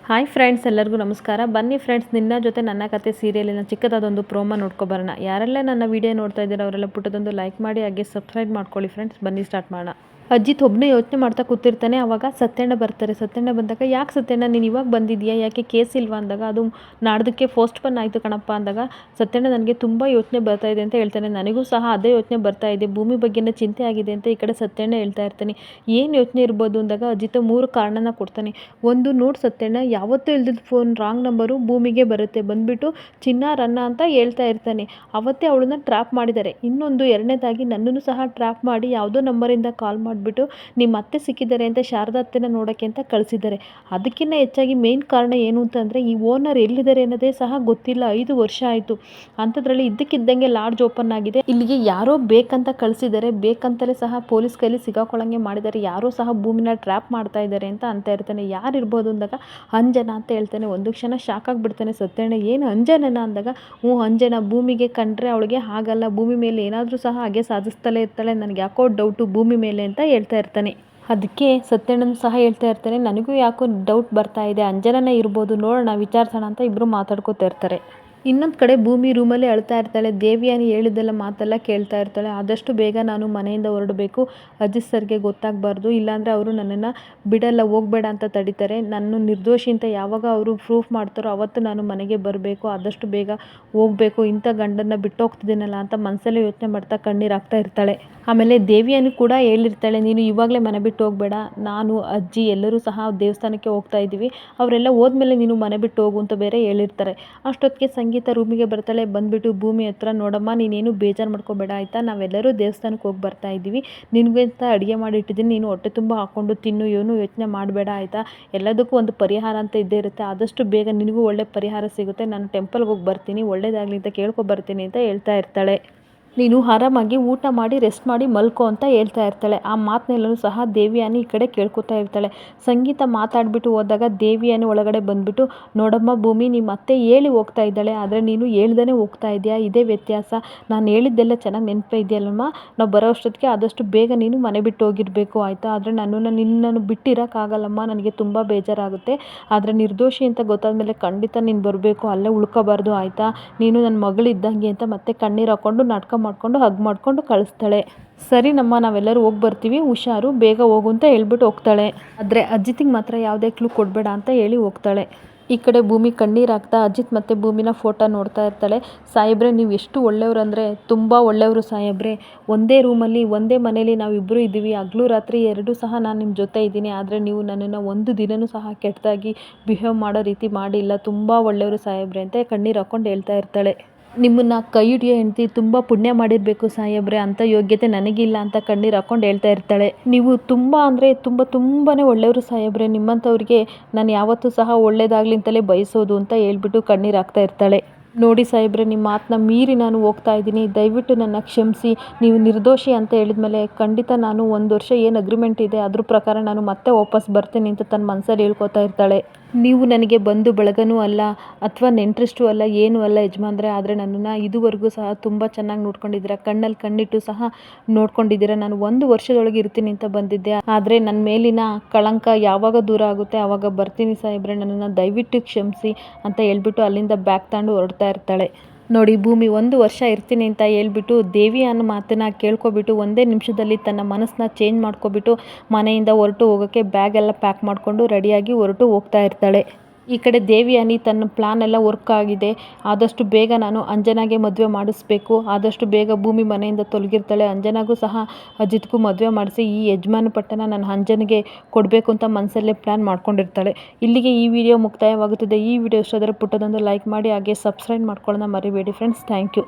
Hi friends, ಎಲ್ಲರಿಗೂ ನಮಸ್ಕಾರ. ಬನ್ನಿ ಫ್ರೆಂಡ್ಸ್, ನಿನ್ನ ಜೊತೆ ನನ್ನ ಕತೆ ಸೀರಿಯಲಿನ ಚಿಕ್ಕದಾದೊಂದು ಪ್ರೋಮೋ ನೋಡ್ಕೊಬರೋಣ. ಯಾರೆಲ್ಲ ನನ್ನ ವಿಡಿಯೋ ನೋಡ್ತಾ ಇದ್ದೀರಾ ಅವರೆಲ್ಲ ಪುಟ್ಟದೊಂದು ಲೈಕ್ ಮಾಡಿ, ಹಾಗೆ ಸಬ್ಸ್ಕ್ರೈಬ್ ಮಾಡ್ಕೊಳ್ಳಿ ಫ್ರೆಂಡ್ಸ್. ಬನ್ನಿ ಸ್ಟಾರ್ಟ್ ಮಾಡೋಣ. ಅಜ್ಜಿತ್ ಒಬ್ಬನೇ ಯೋಚನೆ ಮಾಡ್ತಾ ಕೂತಿರ್ತಾನೆ. ಆವಾಗ ಸತ್ಯಣ್ಣ ಬರ್ತಾರೆ. ಸತ್ಯಣ್ಣ ಬಂದಾಗ, ಯಾಕೆ ಸತ್ಯಣ್ಣ ನೀನು ಇವಾಗ ಬಂದಿದ್ಯಾ, ಯಾಕೆ ಕೇಸ್ ಇಲ್ವಾ ಅಂದಾಗ, ಅದು ನಾಡ್ದಕ್ಕೆ ಪೋಸ್ಟ್ಪೋನ್ ಆಯಿತು ಕಣಪ್ಪ ಅಂದಾಗ, ಸತ್ಯಣ್ಣ ನನಗೆ ತುಂಬ ಯೋಚನೆ ಬರ್ತಾ ಇದೆ ಅಂತ ಹೇಳ್ತಾನೆ. ನನಗೂ ಸಹ ಅದೇ ಯೋಚನೆ ಬರ್ತಾ ಇದೆ, ಭೂಮಿ ಬಗ್ಗೆನೇ ಚಿಂತೆ ಆಗಿದೆ ಅಂತ ಈ ಕಡೆ ಸತ್ಯಣ್ಣ ಹೇಳ್ತಾ ಇರ್ತಾನೆ. ಏನು ಯೋಚನೆ ಇರ್ಬೋದು ಅಂದಾಗ ಅಜಿತ್ 3 ಕಾರಣನ ಕೊಡ್ತಾನೆ. ಒಂದು, ನೋಡು ಸತ್ಯಣ್ಣ, ಯಾವತ್ತೂ ಇಲ್ದಿದ್ದ ಫೋನ್ ರಾಂಗ್ ನಂಬರು ಭೂಮಿಗೆ ಬರುತ್ತೆ, ಬಂದುಬಿಟ್ಟು ಚಿನ್ನ ರನ್ನ ಅಂತ ಹೇಳ್ತಾ ಇರ್ತಾನೆ. ಅವತ್ತೇ ಅವಳನ್ನ ಟ್ರ್ಯಾಪ್ ಮಾಡಿದ್ದಾರೆ. ಇನ್ನೊಂದು, ಎರಡನೇದಾಗಿ ನನ್ನನ್ನು ಸಹ ಟ್ರ್ಯಾಪ್ ಮಾಡಿ ಯಾವುದೋ ನಂಬರಿಂದ ಕಾಲ್ ಮಾಡಿಬಿಟ್ಟು ನಿಮ್ಮ ಅತ್ತೆ ಸಿಕ್ಕಿದ್ದಾರೆ ಅಂತ ಶಾರದಾ ಅತ್ತೆನ ನೋಡೋಕ್ಕೆ ಅಂತ ಕಳಿಸಿದ್ದಾರೆ. ಅದಕ್ಕಿಂತ ಹೆಚ್ಚಾಗಿ ಮೇನ್ ಕಾರಣ ಏನು ಅಂತಂದರೆ, ಈ ಓನರ್ ಎಲ್ಲಿದ್ದಾರೆ ಅನ್ನೋದೇ ಸಹ ಗೊತ್ತಿಲ್ಲ. 5 ವರ್ಷ ಆಯಿತು. ಅಂಥದ್ರಲ್ಲಿ ಇದ್ದಕ್ಕಿದ್ದಂಗೆ ಲಾಡ್ಜ್ ಓಪನ್ ಆಗಿದೆ. ಇಲ್ಲಿಗೆ ಯಾರೋ ಬೇಕಂತ ಕಳಿಸಿದ್ದಾರೆ, ಬೇಕಂತಲೇ ಸಹ ಪೊಲೀಸ್ ಕೈಲಿ ಸಿಗಾಕೊಳ್ಳಂಗೆ ಮಾಡಿದ್ದಾರೆ. ಯಾರೋ ಸಹ ಭೂಮಿನ ಟ್ರ್ಯಾಪ್ ಮಾಡ್ತಾ ಇದ್ದಾರೆ ಅಂತ ಇರ್ತಾನೆ. ಯಾರಿರ್ಬೋದು ಅಂದಾಗ ಅಂಜನಾ ಅಂತ ಹೇಳ್ತಾನೆ. ಒಂದು ಕ್ಷಣ ಶಾಕ್ ಆಗಿಬಿಡ್ತಾನೆ ಸತ್ಯಣ್ಣ. ಏನು ಅಂಜನನ ಅಂದಾಗ, ಅಂಜನಾ ಭೂಮಿಗೆ ಕಂಡ್ರೆ ಅವಳಿಗೆ ಆಗಲ್ಲ, ಭೂಮಿ ಮೇಲೆ ಏನಾದರೂ ಸಹ ಹಾಗೆ ಸಾಧಿಸ್ತಲೇ ಇರ್ತಾಳೆ, ನನಗೆ ಯಾಕೋ ಡೌಟು ಭೂಮಿ ಮೇಲೆ ಅಂತ ಹೇಳ್ತಾ ಇರ್ತಾನೆ. ಅದಕ್ಕೆ ಸತ್ಯಣ್ಣನ ಸಹ ಹೇಳ್ತಾ ಇರ್ತಾನೆ, ನನಗೂ ಯಾಕೋ ಡೌಟ್ ಬರ್ತಾ ಇದೆ, ಅಂಜನನೇ ಇರ್ಬೋದು, ನೋಡೋಣ ವಿಚಾರಿಸೋಣ ಅಂತ ಇಬ್ಬರು ಮಾತಾಡ್ಕೋತಾ ಇರ್ತಾರೆ. ಇನ್ನೊಂದು ಕಡೆ ಭೂಮಿ ರೂಮಲ್ಲಿ ಅಳ್ತಾ ಇರ್ತಾಳೆ. ದೇವಿಯಾನಿ ಹೇಳಿದ್ದೆಲ್ಲ ಮಾತೆಲ್ಲ ಕೇಳ್ತಾ ಇರ್ತಾಳೆ. ಆದಷ್ಟು ಬೇಗ ನಾನು ಮನೆಯಿಂದ ಹೊರಡಬೇಕು, ಅಜಿತ್ ಸರ್ಗೆ ಗೊತ್ತಾಗಬಾರ್ದು, ಇಲ್ಲಾಂದರೆ ಅವರು ನನ್ನನ್ನು ಬಿಡಲ್ಲ, ಹೋಗಬೇಡ ಅಂತ ತಡೀತಾರೆ. ನಾನು ನಿರ್ದೋಷಿ ಅಂತ ಯಾವಾಗ ಅವರು ಪ್ರೂಫ್ ಮಾಡ್ತಾರೋ ಅವತ್ತು ನಾನು ಮನೆಗೆ ಬರಬೇಕು, ಆದಷ್ಟು ಬೇಗ ಹೋಗಬೇಕು, ಇಂಥ ಗಂಡನ್ನ ಬಿಟ್ಟು ಹೋಗ್ತಿದ್ದೀನಲ್ಲ ಅಂತ ಮನಸ್ಸಲ್ಲೇ ಯೋಚನೆ ಮಾಡ್ತಾ ಕಣ್ಣೀರು ಹಾಕ್ತಾ ಇರ್ತಾಳೆ. ಆಮೇಲೆ ದೇವಿಯಾನಿ ಕೂಡ ಹೇಳಿರ್ತಾಳೆ, ನೀನು ಇವಾಗಲೇ ಮನೆ ಬಿಟ್ಟು ಹೋಗಬೇಡ, ನಾನು ಅಜ್ಜಿ ಎಲ್ಲರೂ ಸಹ ದೇವಸ್ಥಾನಕ್ಕೆ ಹೋಗ್ತಾ ಇದ್ದೀವಿ, ಅವರೆಲ್ಲ ಹೋದ್ಮೇಲೆ ನೀನು ಮನೆ ಬಿಟ್ಟು ಹೋಗು ಅಂತ ಬೇರೆ ಹೇಳಿರ್ತಾರೆ. ಅಷ್ಟೊತ್ತಿಗೆ ಸಂಗೀತ ರೂಮಿಗೆ ಬರ್ತಾಳೆ. ಬಂದುಬಿಟ್ಟು ಭೂಮಿ ಹತ್ರ, ನೋಡಮ್ಮ ನೀನೇನು ಬೇಜಾರು ಮಾಡ್ಕೋಬೇಡ ಆಯಿತಾ, ನಾವೆಲ್ಲರೂ ದೇವಸ್ಥಾನಕ್ಕೆ ಹೋಗಿ ಬರ್ತಾ ಇದ್ದೀವಿ, ನಿನಗೆ ಅಂತ ಅಡುಗೆ ಮಾಡಿಟ್ಟಿದ್ದೀನಿ, ನೀನು ಹೊಟ್ಟೆ ತುಂಬ ಹಾಕ್ಕೊಂಡು ತಿನ್ನು, ಏನು ಯೋಚನೆ ಮಾಡಬೇಡ ಆಯಿತಾ, ಎಲ್ಲದಕ್ಕೂ ಒಂದು ಪರಿಹಾರ ಅಂತ ಇದ್ದೇ ಇರುತ್ತೆ, ಆದಷ್ಟು ಬೇಗ ನಿನಗೂ ಒಳ್ಳೆ ಪರಿಹಾರ ಸಿಗುತ್ತೆ, ನಾನು ಟೆಂಪಲ್ಗೆ ಹೋಗಿ ಬರ್ತೀನಿ, ಒಳ್ಳೇದಾಗಲಿ ಅಂತ ಕೇಳ್ಕೊಬರ್ತೀನಿ ಅಂತ ಹೇಳ್ತಾ ಇರ್ತಾಳೆ. ನೀನು ಆರಾಮಾಗಿ ಊಟ ಮಾಡಿ ರೆಸ್ಟ್ ಮಾಡಿ ಮಲ್ಕೋ ಅಂತ ಹೇಳ್ತಾ ಇರ್ತಾಳೆ. ಆ ಮಾತನ್ನೆಲ್ಲೂ ಸಹ ದೇವಿಯಾನಿ ಈ ಕಡೆ ಕೇಳ್ಕೊತಾ ಇರ್ತಾಳೆ. ಸಂಗೀತ ಮಾತಾಡಿಬಿಟ್ಟು ಹೋದಾಗ ದೇವಿಯಾನಿ ಒಳಗಡೆ ಬಂದುಬಿಟ್ಟು, ನೋಡಮ್ಮ ಭೂಮಿ, ನಿಮ್ಮ ಅತ್ತೆ ಹೇಳಿ ಹೋಗ್ತಾ ಇದ್ದಾಳೆ, ಆದರೆ ನೀನು ಹೇಳ್ದೇ ಹೋಗ್ತಾ ಇದೆಯಾ, ಇದೇ ವ್ಯತ್ಯಾಸ, ನಾನು ಹೇಳಿದ್ದೆಲ್ಲ ಚೆನ್ನಾಗಿ ನೆನಪೇ ಇದೆಯಲ್ಲಮ್ಮ, ನಾವು ಬರೋ ಅಷ್ಟೊತ್ತಿಗೆ ಆದಷ್ಟು ಬೇಗ ನೀನು ಮನೆ ಬಿಟ್ಟು ಹೋಗಿರಬೇಕು ಆಯಿತಾ, ಆದರೆ ನಿನ್ನನ್ನು ಬಿಟ್ಟಿರೋಕ್ಕಾಗಲ್ಲಮ್ಮ, ನನಗೆ ತುಂಬ ಬೇಜಾರಾಗುತ್ತೆ, ಆದರೆ ನಿರ್ದೋಷಿ ಅಂತ ಗೊತ್ತಾದ ಮೇಲೆ ಖಂಡಿತ ನೀನು ಬರಬೇಕು, ಅಲ್ಲೇ ಉಳ್ಕೋಬಾರ್ದು ಆಯಿತಾ, ನೀನು ನನ್ನ ಮಗಳಿದ್ದಂಗೆ ಅಂತ ಮತ್ತೆ ಕಣ್ಣೀರು ಹಾಕ್ಕೊಂಡು ನಾಟಕ ಮಾಡಿಕೊಂಡು ಹಗ್ ಮಾಡಿಕೊಂಡು ಕಳಿಸ್ತಾಳೆ. ಸರಿ ನಮ್ಮ, ನಾವೆಲ್ಲರೂ ಹೋಗಿ ಬರ್ತೀವಿ, ಹುಷಾರು, ಬೇಗ ಹೋಗು ಅಂತ ಹೇಳ್ಬಿಟ್ಟು ಹೋಗ್ತಾಳೆ. ಆದರೆ ಅಜಿತಿಗೆ ಮಾತ್ರ ಯಾವುದೇ ಕ್ಲೂ ಕೊಡಬೇಡ ಅಂತ ಹೇಳಿ ಹೋಗ್ತಾಳೆ. ಈ ಕಡೆ ಭೂಮಿ ಕಣ್ಣೀರು ಹಾಕ್ತಾ ಅಜಿತ್ ಮತ್ತು ಭೂಮಿನ ಫೋಟೋ ನೋಡ್ತಾ ಇರ್ತಾಳೆ. ಸಾಹೇಬ್ರೆ, ನೀವು ಎಷ್ಟು ಒಳ್ಳೆಯವರು ಅಂದರೆ ತುಂಬ ಒಳ್ಳೆಯವರು ಸಾಹೇಬ್ರೆ, ಒಂದೇ ರೂಮಲ್ಲಿ ಒಂದೇ ಮನೇಲಿ ನಾವಿಬ್ಬರು ಇದ್ದೀವಿ, ಹಗಲು ರಾತ್ರಿ 2 ಸಹ ನಾನು ನಿಮ್ಮ ಜೊತೆ ಇದ್ದೀನಿ, ಆದರೆ ನೀವು ನನ್ನನ್ನು ಒಂದು ದಿನವೂ ಸಹ ಕೆಟ್ಟದಾಗಿ ಬಿಹೇವ್ ಮಾಡೋ ರೀತಿ ಮಾಡಿಲ್ಲ, ತುಂಬ ಒಳ್ಳೆಯವರು ಸಾಹೇಬ್ರೆ ಅಂತ ಕಣ್ಣೀರು ಹಾಕ್ಕೊಂಡು ಹೇಳ್ತಾ ಇರ್ತಾಳೆ. ನಿಮ್ಮನ್ನು ಕೈ ಹಿಡಿಯೋ ಹೆಂಡತಿ ತುಂಬ ಪುಣ್ಯ ಮಾಡಿರಬೇಕು ಸಾಹೇಬ್ರೆ, ಅಂಥ ಯೋಗ್ಯತೆ ನನಗಿಲ್ಲ ಅಂತ ಕಣ್ಣೀರು ಹಾಕ್ಕೊಂಡು ಹೇಳ್ತಾ ಇರ್ತಾಳೆ. ನೀವು ತುಂಬ ಅಂದರೆ ತುಂಬಾ ಒಳ್ಳೆಯವರು ಸಾಹೇಬ್ರೆ, ನಿಮ್ಮಂಥವ್ರಿಗೆ ನಾನು ಯಾವತ್ತೂ ಸಹ ಒಳ್ಳೇದಾಗಲಿ ಅಂತಲೇ ಬಯಸೋದು ಅಂತ ಹೇಳ್ಬಿಟ್ಟು ಕಣ್ಣೀರು ಹಾಕ್ತಾ ಇರ್ತಾಳೆ. ನೋಡಿ ಸಾಹೇಬ್ರೆ, ನಿಮ್ಮ ಮಾತನ್ನ ಮೀರಿ ನಾನು ಹೋಗ್ತಾ ಇದ್ದೀನಿ, ದಯವಿಟ್ಟು ನನ್ನ ಕ್ಷಮಿಸಿ, ನೀವು ನಿರ್ದೋಷಿ ಅಂತ ಹೇಳಿದ್ಮೇಲೆ ಖಂಡಿತ ನಾನು 1 ವರ್ಷ ಏನು ಅಗ್ರಿಮೆಂಟ್ ಇದೆ ಅದ್ರ ಪ್ರಕಾರ ನಾನು ಮತ್ತೆ ವಾಪಸ್ ಬರ್ತೀನಿ ಅಂತ ತನ್ನ ಮನಸ್ಸಲ್ಲಿ ಹೇಳ್ಕೊತಾ ಇರ್ತಾಳೆ. ನೀವು ನನಗೆ ಬಂಧು ಬಳಗನೂ ಅಲ್ಲ ಅಥವಾ ನೆಂಟರಿಷ್ಟು ಅಲ್ಲ, ಏನೂ ಅಲ್ಲ ಯಜಮಾನ್ರೆ, ಆದರೆ ನನ್ನನ್ನು ಇದುವರೆಗೂ ಸಹ ತುಂಬ ಚೆನ್ನಾಗಿ ನೋಡ್ಕೊಂಡಿದ್ದೀರಾ, ಕಣ್ಣಲ್ಲಿ ಕಣ್ಣಿಟ್ಟು ಸಹ ನೋಡ್ಕೊಂಡಿದ್ದೀರಾ, ನಾನು 1 ವರ್ಷದೊಳಗೆ ಇರ್ತೀನಿ ಅಂತ ಬಂದಿದ್ದೆ, ಆದರೆ ನನ್ನ ಮೇಲಿನ ಕಳಂಕ ಯಾವಾಗ ದೂರ ಆಗುತ್ತೆ ಆವಾಗ ಬರ್ತೀನಿ ಸಾಹೇಬ್ರೆ, ನನ್ನನ್ನು ದಯವಿಟ್ಟು ಕ್ಷಮಿಸಿ ಅಂತ ಹೇಳ್ಬಿಟ್ಟು ಅಲ್ಲಿಂದ ಬ್ಯಾಗ್ ತಗೊಂಡು ಹೊರಡ್ತಾ ಇರ್ತಾಳೆ. ನೋಡಿ, ಭೂಮಿ 1 ವರ್ಷ ಇರ್ತೀನಿ ಅಂತ ಹೇಳ್ಬಿಟ್ಟು ದೇವಿ ಅನ್ನೋ ಮಾತನ್ನು ಕೇಳ್ಕೊಬಿಟ್ಟು ಒಂದೇ ನಿಮಿಷದಲ್ಲಿ ತನ್ನ ಮನಸ್ಸನ್ನ ಚೇಂಜ್ ಮಾಡ್ಕೊಬಿಟ್ಟು ಮನೆಯಿಂದ ಹೊರಟು ಹೋಗೋಕ್ಕೆ ಬ್ಯಾಗ್ ಎಲ್ಲ ಪ್ಯಾಕ್ ಮಾಡಿಕೊಂಡು ರೆಡಿಯಾಗಿ ಹೊರಟು ಹೋಗ್ತಾ ಇರ್ತಾಳೆ. ಈ ಕಡೆ ದೇವಿಯಾನಿ ತನ್ನ ಪ್ಲಾನ್ ಎಲ್ಲ ವರ್ಕ್ ಆಗಿದೆ, ಆದಷ್ಟು ಬೇಗ ನಾನು ಅಂಜನಾಗೆ ಮದುವೆ ಮಾಡಿಸ್ಬೇಕು, ಆದಷ್ಟು ಬೇಗ ಭೂಮಿ ಮನೆಯಿಂದ ತೊಲಗಿರ್ತಾಳೆ, ಅಂಜನಾಗೂ ಸಹ ಅಜಿತ್ಗೂ ಮದುವೆ ಮಾಡಿಸಿ ಈ ಯಜಮಾನ ಪಟ್ಟನ ನಾನು ಅಂಜನಿಗೆ ಕೊಡಬೇಕು ಅಂತ ಮನಸ್ಸಲ್ಲೇ ಪ್ಲ್ಯಾನ್ ಮಾಡ್ಕೊಂಡಿರ್ತಾಳೆ. ಇಲ್ಲಿಗೆ ಈ ವಿಡಿಯೋ ಮುಕ್ತಾಯವಾಗುತ್ತದೆ. ಈ ವಿಡಿಯೋ ಇಷ್ಟ ಆದರೆ ಪುಟ್ಟದೊಂದು ಲೈಕ್ ಮಾಡಿ, ಹಾಗೆ ಸಬ್ಸ್ಕ್ರೈಬ್ ಮಾಡ್ಕೊಳ್ಳೋಣ ಮರಿಬೇಡಿ ಫ್ರೆಂಡ್ಸ್. Thank you.